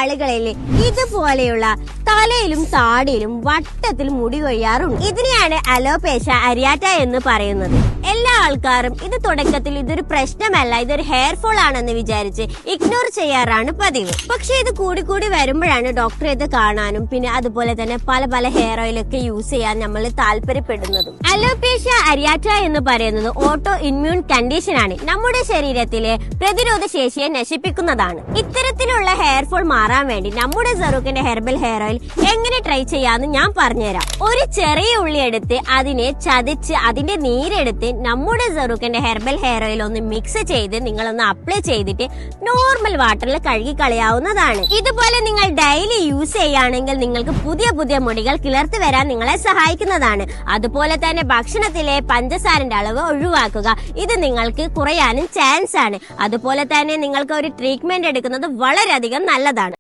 ആളുകളിൽ ഇതുപോലെയുള്ള തലയിലും താടിയിലും വട്ടത്തിൽ മുടി കൊയ്യാറുണ്ട്. ഇതിനെയാണ് അലോപേഷ്യ അരിയാറ്റ എന്ന് പറയുന്നത്. എല്ലാ ആൾക്കാരും ഇത് തുടക്കത്തിൽ ഇതൊരു പ്രശ്നമല്ല, ഇതൊരു ഹെയർ ഫോൾ ആണെന്ന് വിചാരിച്ച് ഇഗ്നോർ ചെയ്യാറാണ് പതിവ്. പക്ഷെ ഇത് കൂടി വരുമ്പോഴാണ് ഡോക്ടറെ ഇത് കാണാനും പിന്നെ അതുപോലെ തന്നെ പല ഹെയർ ഓയിലൊക്കെ യൂസ് ചെയ്യാൻ നമ്മൾ താല്പര്യപ്പെടുന്നതും. അലോപേഷ്യ അരിയാറ്റ എന്ന് പറയുന്നത് ഓട്ടോ ഇമ്മ്യൂൺ കണ്ടീഷൻ ആണ്. നമ്മുടെ ശരീരത്തിലെ പ്രതിരോധ ശേഷിയെ നശിപ്പിക്കുന്നതാണ്. ഇത്തരത്തിലുള്ള ഹെയർ ഫോൾ മാറാൻ വേണ്ടി നമ്മുടെ സറൂക്കിന്റെ ഹെർബൽ ഹെയർ ഓയിൽ എങ്ങനെ ട്രൈ ചെയ്യാന്ന് ഞാൻ പറഞ്ഞുതരാം. ഒരു ചെറിയ ഉള്ളി എടുത്ത് അതിനെ ചതച്ച് അതിന്റെ നീരെടുത്ത് നമ്മുടെ സറൂക്കിന്റെ ഹെർബൽ ഹെയർ ഓയിൽ ഒന്ന് മിക്സ് ചെയ്ത് നിങ്ങളൊന്ന് അപ്ലൈ ചെയ്തിട്ട് നോർമൽ വാട്ടറിൽ കഴുകി കളയാവുന്നതാണ്. ഇതുപോലെ നിങ്ങൾ ഡെയിലി യൂസ് ചെയ്യുകയാണെങ്കിൽ നിങ്ങൾക്ക് പുതിയ മുടികൾ കിളർത്ത് വരാൻ നിങ്ങളെ സഹായിക്കുന്നതാണ്. അതുപോലെ തന്നെ ഭക്ഷണത്തിലെ പഞ്ചസാരന്റെ അളവ് ഒഴിവാക്കുക. ഇത് നിങ്ങൾക്ക് കുറയാനും ചാൻസ് ആണ്. അതുപോലെ തന്നെ നിങ്ങൾക്ക് ഒരു ട്രീറ്റ്മെന്റ് എടുക്കുന്നത് വളരെയധികം നല്ലതാണ്.